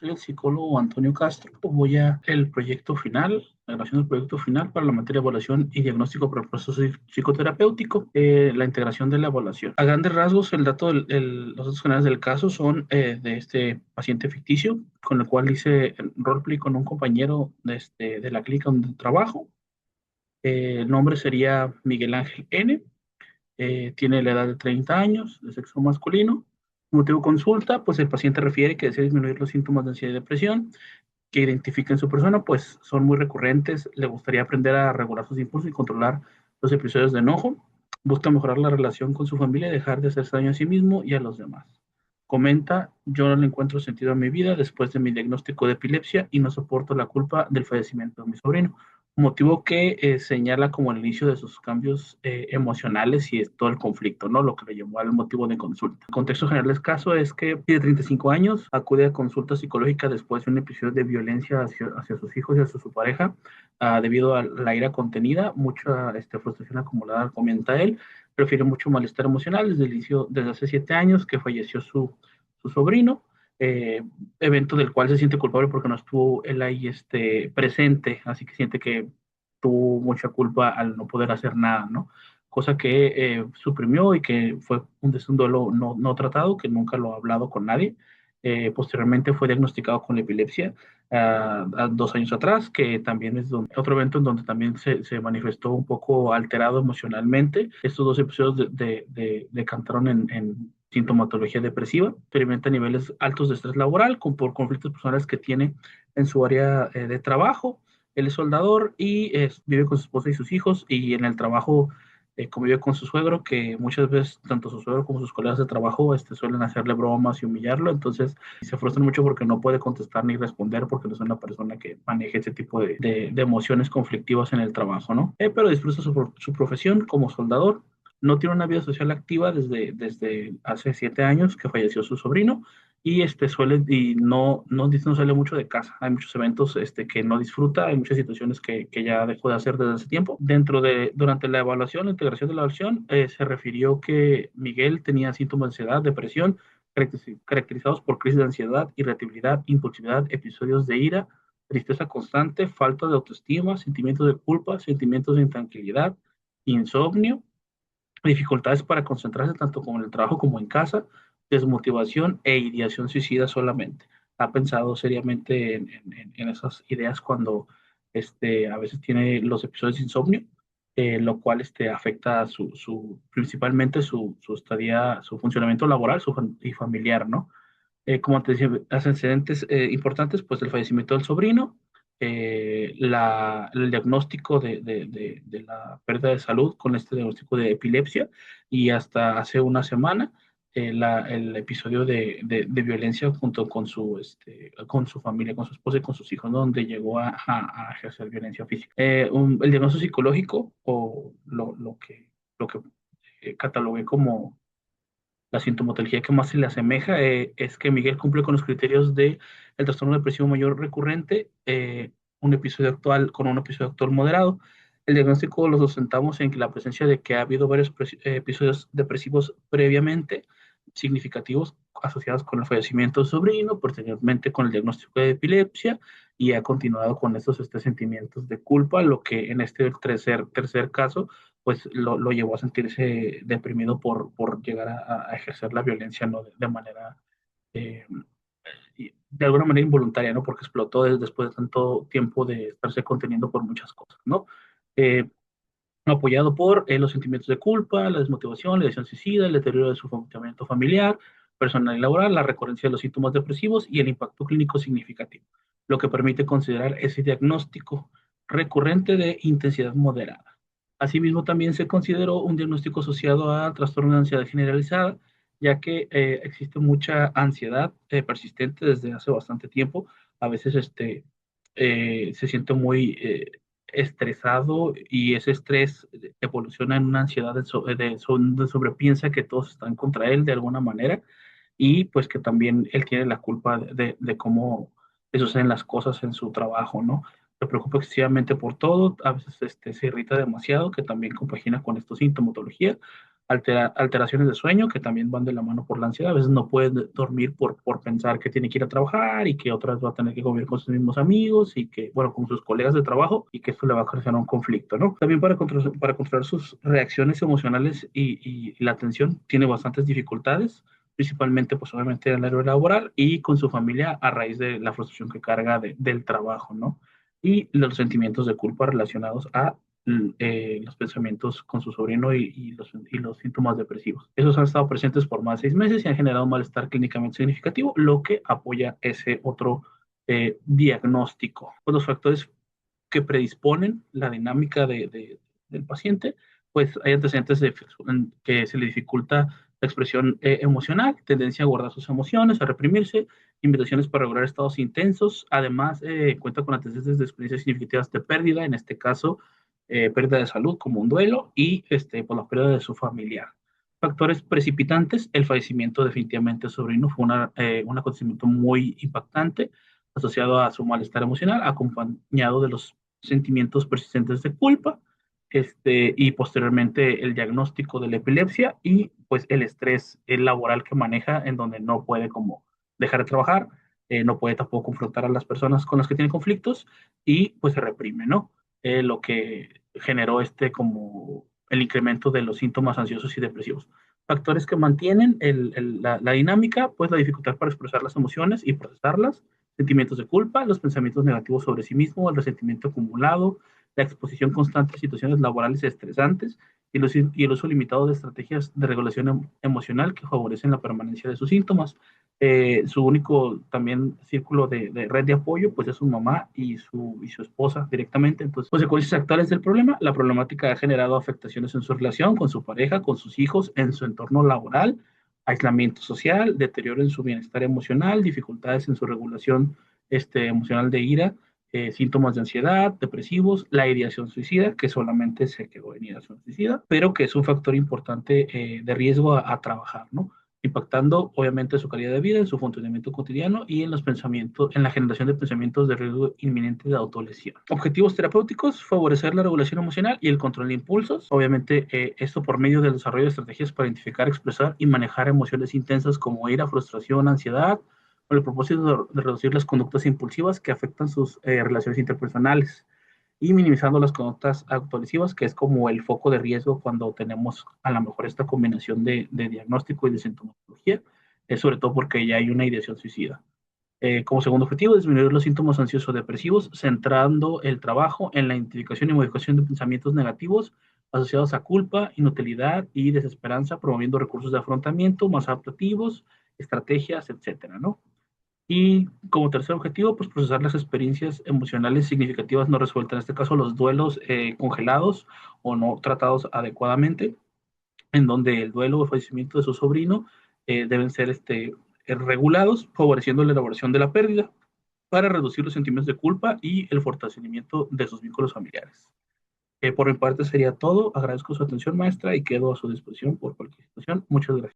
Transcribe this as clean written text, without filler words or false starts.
Soy el psicólogo Antonio Castro. Voy a el proyecto final, la grabación del proyecto final para la materia de evaluación y diagnóstico para el proceso psicoterapéutico, la integración de la evaluación. A grandes rasgos, los datos generales del caso son de este paciente ficticio, con el cual hice roleplay con un compañero de la clínica donde trabajo. El nombre sería Miguel Ángel N. Tiene la edad de 30 años, de sexo masculino. Motivo consulta, pues el paciente refiere que desea disminuir los síntomas de ansiedad y depresión que identifica en su persona, pues son muy recurrentes. Le gustaría aprender a regular sus impulsos y controlar los episodios de enojo. Busca mejorar la relación con su familia y dejar de hacerse daño a sí mismo y a los demás. Comenta, yo no le encuentro sentido a mi vida después de mi diagnóstico de epilepsia y no soporto la culpa del fallecimiento de mi sobrino. Motivo que señala como el inicio de sus cambios emocionales y es todo el conflicto, ¿no? Lo que le llevó al motivo de consulta. El contexto general del caso es que tiene 35 años, acude a consulta psicológica después de un episodio de violencia hacia sus hijos y hacia su pareja, debido a la ira contenida, mucha frustración acumulada, comenta él, prefiere mucho malestar emocional desde hace 7 años que falleció su sobrino, eh, evento del cual se siente culpable porque no estuvo él ahí presente, así que siente que tuvo mucha culpa al no poder hacer nada, ¿no? Cosa que suprimió y que fue un duelo no tratado, que nunca lo ha hablado con nadie. Posteriormente fue diagnosticado con epilepsia a 2 años atrás, que también es otro evento en donde también se manifestó un poco alterado emocionalmente. Estos dos episodios decantaron en sintomatología depresiva, experimenta niveles altos de estrés laboral por conflictos personales que tiene en su área de trabajo. Él es soldador y vive con su esposa y sus hijos, y en el trabajo convive con su suegro, que muchas veces tanto su suegro como sus colegas de trabajo suelen hacerle bromas y humillarlo. Entonces se frustran mucho porque no puede contestar ni responder porque no es una persona que maneje ese tipo de emociones conflictivas en el trabajo, ¿no? Pero disfruta su profesión como soldador. No tiene una vida social activa desde hace 7 años que falleció su sobrino, y no sale mucho de casa. Hay muchos eventos que no disfruta, hay muchas situaciones que ya dejó de hacer desde hace tiempo. Durante la evaluación, la integración de la evaluación, se refirió que Miguel tenía síntomas de ansiedad, depresión, caracterizados por crisis de ansiedad, irritabilidad, impulsividad, episodios de ira, tristeza constante, falta de autoestima, sentimientos de culpa, sentimientos de intranquilidad, insomnio, dificultades para concentrarse tanto como en el trabajo como en casa, desmotivación e ideación suicida solamente. ¿Ha pensado seriamente en esas ideas cuando a veces tiene los episodios de insomnio? Lo cual afecta principalmente su estadía, su funcionamiento laboral y familiar, ¿no? Como te decía, antecedentes importantes, pues el fallecimiento del sobrino, el diagnóstico de la pérdida de salud con este diagnóstico de epilepsia, y hasta hace una semana el episodio de violencia junto con su familia, con su esposa y con sus hijos, ¿no? Donde llegó a ejercer violencia física. El diagnóstico psicológico, o lo que catalogué como la sintomatología que más se le asemeja, es que Miguel cumple con los criterios de el trastorno depresivo mayor recurrente, con un episodio actual moderado. El diagnóstico lo sustentamos en que la presencia de que ha habido varios episodios depresivos previamente significativos asociados con el fallecimiento de su sobrino, posteriormente con el diagnóstico de epilepsia, y ha continuado con estos sentimientos de culpa, lo que en este tercer caso pues lo llevó a sentirse deprimido por llegar a ejercer la violencia, ¿no? De manera, eh, de alguna manera involuntaria, ¿no? Porque explotó después de tanto tiempo de estarse conteniendo por muchas cosas, ¿no? Eh, Apoyado por los sentimientos de culpa, la desmotivación, la decisión suicida, el deterioro de su funcionamiento familiar, personal y laboral, la recurrencia de los síntomas depresivos y el impacto clínico significativo, lo que permite considerar ese diagnóstico recurrente de intensidad moderada. Asimismo, también se consideró un diagnóstico asociado a trastorno de ansiedad generalizada, ya que existe mucha ansiedad persistente desde hace bastante tiempo. A veces se siente muy estresado, y ese estrés evoluciona en una ansiedad de sobrepiensa que todos están contra él de alguna manera, y pues que también él tiene la culpa de cómo le suceden las cosas en su trabajo, ¿no? Se preocupa excesivamente por todo, a veces se irrita demasiado, que también compagina con esta sintomatología. alteraciones de sueño que también van de la mano por la ansiedad. A veces no puede dormir por pensar que tiene que ir a trabajar y que otras va a tener que convivir con sus mismos amigos y que, bueno, con sus colegas de trabajo y que esto le va a ocasionar un conflicto, ¿no? También para controlar sus reacciones emocionales y la atención tiene bastantes dificultades, principalmente, pues obviamente en el área laboral y con su familia a raíz de la frustración que carga del trabajo, ¿no? Y los sentimientos de culpa relacionados a los pensamientos con su sobrino y los síntomas depresivos. Esos han estado presentes por más de 6 meses y han generado un malestar clínicamente significativo, lo que apoya ese otro diagnóstico. Pues los factores que predisponen la dinámica del paciente, pues hay antecedentes que se le dificulta la expresión emocional, tendencia a guardar sus emociones, a reprimirse, invitaciones para regular estados intensos, además cuenta con antecedentes de experiencias significativas de pérdida, en este caso pérdida de salud como un duelo y por la pérdida de su familiar. Factores precipitantes, el fallecimiento definitivamente de su sobrino fue un acontecimiento muy impactante asociado a su malestar emocional, acompañado de los sentimientos persistentes de culpa, y posteriormente el diagnóstico de la epilepsia y pues el estrés laboral que maneja en donde no puede como dejar de trabajar, no puede tampoco confrontar a las personas con las que tiene conflictos y pues se reprime, ¿no? Lo que generó como el incremento de los síntomas ansiosos y depresivos. Factores que mantienen la dinámica, pues la dificultad para expresar las emociones y procesarlas, sentimientos de culpa, los pensamientos negativos sobre sí mismo, el resentimiento acumulado, la exposición constante a situaciones laborales estresantes y el uso limitado de estrategias de regulación emocional que favorecen la permanencia de sus síntomas. Su único también círculo de red de apoyo pues es su mamá y su esposa directamente. Entonces, consecuencias actuales del problema, la problemática ha generado afectaciones en su relación con su pareja, con sus hijos, en su entorno laboral, aislamiento social, deterioro en su bienestar emocional, dificultades en su regulación emocional de ira, síntomas de ansiedad, depresivos, la ideación suicida, que solamente se quedó en ideación suicida, pero que es un factor importante de riesgo a trabajar, ¿no? Impactando obviamente su calidad de vida, en su funcionamiento cotidiano y en los pensamientos, en la generación de pensamientos de riesgo inminente de autolesión. Objetivos terapéuticos, favorecer la regulación emocional y el control de impulsos. Obviamente esto por medio del desarrollo de estrategias para identificar, expresar y manejar emociones intensas como ira, frustración, ansiedad, con el propósito de reducir las conductas impulsivas que afectan sus relaciones interpersonales y minimizando las conductas autolesivas, que es como el foco de riesgo cuando tenemos a lo mejor esta combinación de diagnóstico y de sintomatología, sobre todo porque ya hay una ideación suicida. Como segundo objetivo, disminuir los síntomas ansiosos depresivos, centrando el trabajo en la identificación y modificación de pensamientos negativos asociados a culpa, inutilidad y desesperanza, promoviendo recursos de afrontamiento más adaptativos, estrategias, etcétera, ¿no? Y como tercer objetivo, pues procesar las experiencias emocionales significativas no resueltas, en este caso los duelos congelados o no tratados adecuadamente, en donde el duelo o fallecimiento de su sobrino deben ser regulados, favoreciendo la elaboración de la pérdida para reducir los sentimientos de culpa y el fortalecimiento de sus vínculos familiares. Por mi parte sería todo. Agradezco su atención, maestra, y quedo a su disposición por cualquier situación. Muchas gracias.